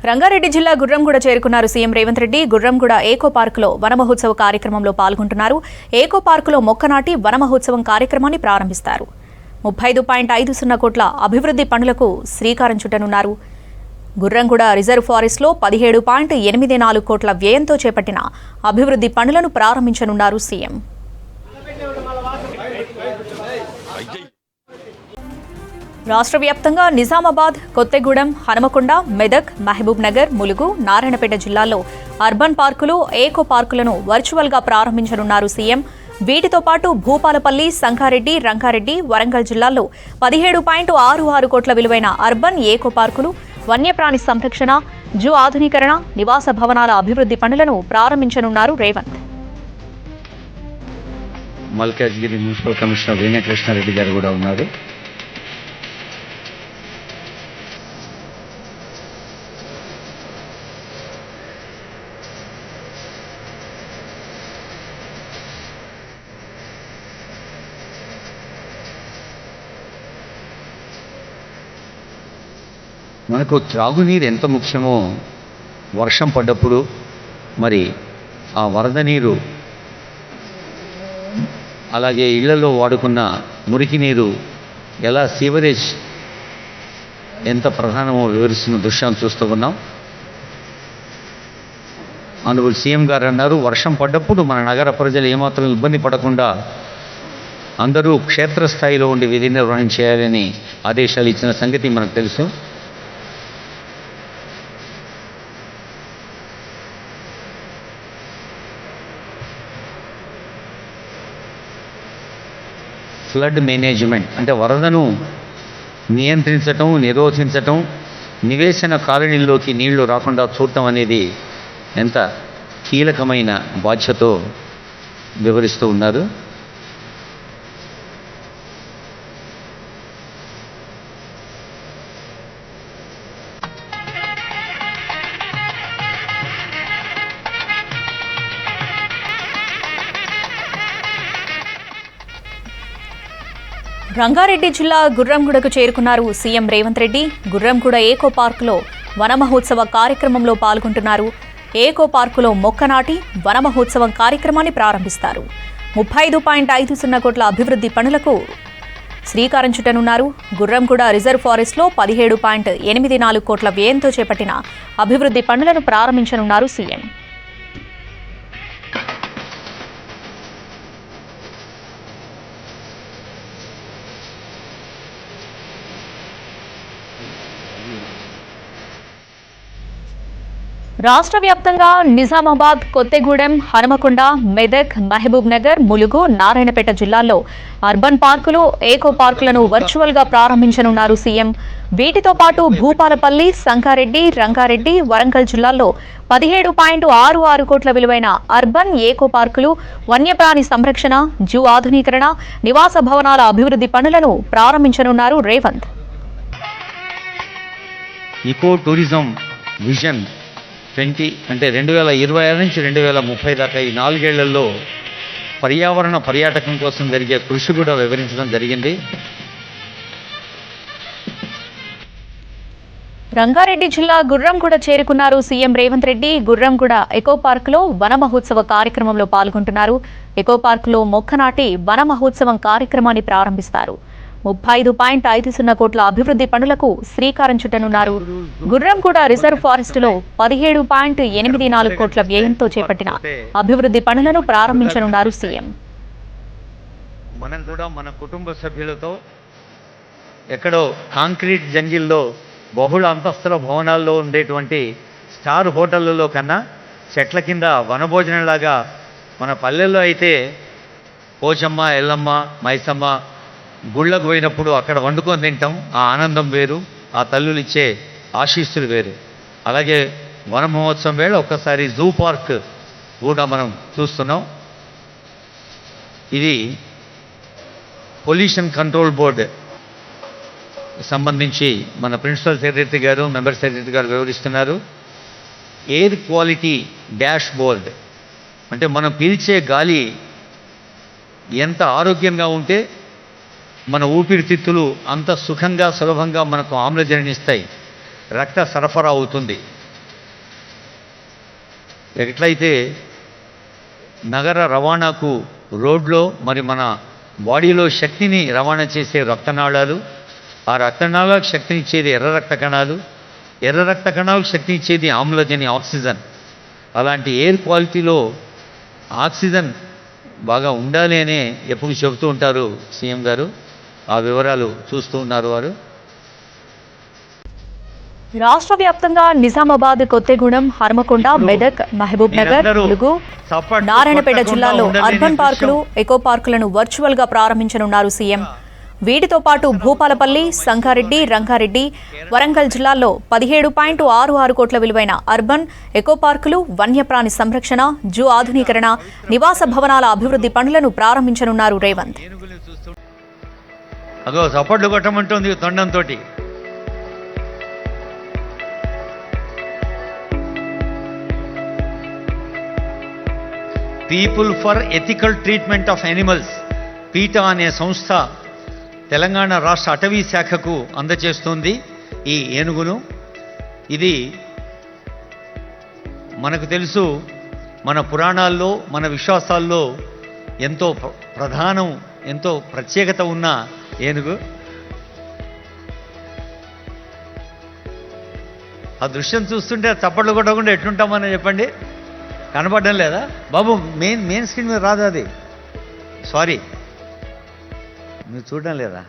రంగారెడ్డి జిల్లా గుర్రంగూడ చేరుకున్నారు సీఎం రేవంత్ రెడ్డి. గుర్రంగూడ ఏకో పార్కులో వన మహోత్సవ కార్యక్రమంలో పాల్గొంటున్నారు. ఏకో పార్కులో మొక్క నాటి వన మహోత్సవం కార్యక్రమాన్ని ప్రారంభిస్తారు. 35.50 కోట్ల అభివృద్ధి పనులకు శ్రీకారం చుట్టనున్నారు. గుర్రంగూడ రిజర్వ్ ఫారెస్ట్లో 17.84 కోట్ల వ్యయంతో చేపట్టిన అభివృద్ధి పనులను ప్రారంభించనున్నారు సీఎం. రాష్ట్ర వ్యాప్తంగా నిజామాబాద్, కొత్తగూడెం, హనుమకొండ, మెదక్, మహబూబ్ నగర్, ములుగు, నారాయణపేట జిల్లాల్లో అర్బన్ పార్కులు, ఏకో పార్కులను వర్చువల్గా ప్రారంభించనున్నారు సీఎం. వీటితో పాటు భూపాలపల్లి, సంగారెడ్డి, రంగారెడ్డి, వరంగల్ జిల్లాల్లో 17.66 కోట్ల విలువైన అర్బన్ ఏకో పార్కులు, వన్యప్రాణి సంరక్షణ, జూ ఆధునీకరణ, నివాస భవనాల అభివృద్ధి పనులను ప్రారంభించనున్నారు రేవంత్. మల్కాజ్గిరి మున్సిపల్ కమిషనర్ వేణుకృష్ణారెడ్డి గారు కూడా ఉన్నారు. మనకు త్రాగునీరు ఎంత ముఖ్యమో వర్షం పడ్డప్పుడు మరి ఆ వరద నీరు, అలాగే ఇళ్లలో వాడుకున్న మురికి నీరు ఎలా సీవరేజ్ ఎంత ప్రధానమో వివరిస్తున్న దృశ్యాన్ని చూస్తూ ఉన్నాం. అందుకు సీఎం గారు అన్నారు, వర్షం పడ్డప్పుడు మన నగర ప్రజలు ఏమాత్రం ఇబ్బంది పడకుండా అందరూ క్షేత్రస్థాయిలో ఉండి విధి నిర్వహణ చేయాలని ఆదేశాలు ఇచ్చిన సంగతి మనకు తెలుసు. ఫ్లడ్ మేనేజ్మెంట్ అంటే వరదను నియంత్రించటం, నిరోధించటం, నివేశన కాలనీల్లోకి నీళ్లు రాకుండా చూడటం అనేది ఎంత కీలకమైన బాధ్యతో వివరిస్తూ ఉన్నారు. రంగారెడ్డి జిల్లా గుర్రంగూడకు చేరుకున్నారు సీఎం రేవంత్ రెడ్డి. గుర్రంగూడ ఏకో పార్కులో వన మహోత్సవ కార్యక్రమంలో పాల్గొంటున్నారు. ఏకో పార్కులో మొక్క నాటి వన మహోత్సవం కార్యక్రమాన్ని ప్రారంభిస్తారు. 35.50 కోట్ల అభివృద్ధి పనులకు శ్రీకారం చుట్టనున్నారు. గుర్రంగూడ రిజర్వ్ ఫారెస్ట్లో 17.84 కోట్ల వ్యయంతో చేపట్టిన అభివృద్ధి పనులను ప్రారంభించనున్నారు సీఎం. రాష్ట్ర వ్యాప్తంగా నిజామాబాద్, కొత్తగూడెం, హనుమకొండ, మెదక్, మహబూబ్ నగర్, ములుగు, నారాయణపేట జిల్లాల్లో అర్బన్ పార్కులు, ఏకో పార్కులను వర్చువల్గా ప్రారంభించనున్నారు సీఎం. వీటితో పాటు భూపాలపల్లి, సంగారెడ్డి, రంగారెడ్డి, వరంగల్ జిల్లాల్లో 17.66 కోట్ల విలువైన అర్బన్ ఏకో పార్కులు, వన్యప్రాణి సంరక్షణ, జూ ఆధునీకరణ, నివాస భవనాల అభివృద్ధి పనులను ప్రారంభించనున్నారు రేవంత్. ఈకో టూరిజం విజన్ 2026 నుంచి 2030 దాకా ఈ 4 ఏళ్లలో పర్యాటకం కోసం జరిగే కృషి కూడా వివరించడం జరిగింది. రంగారెడ్డి జిల్లా గుర్రంగూడ చేరుకున్నారు సీఎం రేవంత్ రెడ్డి. గుర్రంగూడ ఎకో పార్కులో వన మహోత్సవ కార్యక్రమంలో పాల్గొంటున్నారు. ఎకో పార్కులో మొక్క నాటి వన మహోత్సవం కార్యక్రమాన్ని ప్రారంభిస్తారు. 35.50 కోట్ల అభివృద్ధి పనులకు శ్రీకారం చుట్టనున్నారు. గుర్రంగూడ రిజర్వ్ ఫారెస్టులో 17.84 కోట్ల వ్యయంతో చేపట్టిన అభివృద్ధి పనులను ప్రారంభించనున్నారు సీఎం. మనం కూడా మన కుటుంబ సభ్యులతో ఎక్కడో కాంక్రీట్ జంగిల్లో బహుళ అంతస్తుల భవనాల్లో ఉండేటువంటి స్టార్ హోటళ్లలో కన్నా చెట్ల కింద వనభోజనంలాగా మన పల్లెల్లో అయితే పోచమ్మ, ఎల్లమ్మ, మైసమ్మ గుళ్ళకు పోయినప్పుడు అక్కడ వండుకొని తింటాం. ఆ ఆనందం వేరు, ఆ తల్లులు ఇచ్చే ఆశీస్సులు వేరు. అలాగే వన మహోత్సవం వేళ ఒక్కసారి జూ పార్క్ కూడా మనం చూస్తున్నాం. ఇది పొల్యూషన్ కంట్రోల్ బోర్డు సంబంధించి మన ప్రిన్సిపల్ సెక్రటరీ గారు, మెంబర్ సెక్రటరీ గారు వివరిస్తున్నారు. ఎయిర్ క్వాలిటీ డాష్ బోర్డ్ అంటే మనం పీల్చే గాలి ఎంత ఆరోగ్యంగా ఉంటే మన ఊపిరితిత్తులు అంత సుఖంగా, సులభంగా మనకు ఆమ్లజనిస్తాయి, రక్త సరఫరా అవుతుంది. ఎట్లయితే నగర రవాణాకు రోడ్లో మరి మన బాడీలో శక్తిని రవాణా చేసే రక్తనాళాలు, ఆ రక్తనాళాలకు శక్తినిచ్చేది ఎర్ర రక్త కణాలు, ఎర్ర రక్త కణాలకు శక్తినిచ్చేది ఆమ్లజని ఆక్సిజన్. అలాంటి ఎయిర్ క్వాలిటీలో ఆక్సిజన్ బాగా ఉండాలి అనే ఎప్పుడు చెబుతూ ఉంటారు సీఎం గారు. ఆ వివరాలు చూస్తూ ఉన్నారు వారు. రాష్ట్ర వ్యాప్తంగా నిజామాబాద్, కొత్తగూడెం, హన్మకొండ, మెదక్, మహబూబ్ నగర్, ములుగు, నారాయణపేట జిల్లాల్లో అర్బన్ పార్కులు, ఎకో పార్కులను వర్చువల్ గా ప్రారంభించనున్నారు సీఎం. వీటితో పాటు భూపాలపల్లి, సంగారెడ్డి, రంగారెడ్డి, వరంగల్ జిల్లాల్లో 17.66 కోట్ల విలువైన అర్బన్, ఎకో పార్కులు, వన్యప్రాణి సంరక్షణ, జూ ఆధునీకరణ, నివాస భవనాల అభివృద్ధి పనులను ప్రారంభించనున్నారు రేవంత్. అదో చప్పట్లు కొట్టమంటుంది తొండంతో. People for ethical treatment of animals, PETA అనే సంస్థ తెలంగాణ రాష్ట్ర అటవీ శాఖకు అందజేస్తుంది ఈ ఏనుగును. ఇది మనకు తెలుసు, మన పురాణాల్లో, మన విశ్వాసాల్లో ఎంతో ప్రధానం, ఎంతో ప్రత్యేకత ఉన్న ఏనుగు. ఆ దృశ్యం చూస్తుంటే చప్పట్లు కొట్టకుండా ఎట్లుంటామని చెప్పండి. కనపడడం లేదా బాబు? మెయిన్ స్క్రీన్ మీద రాదు అది, సారీ, మీరు చూడడం లేదా?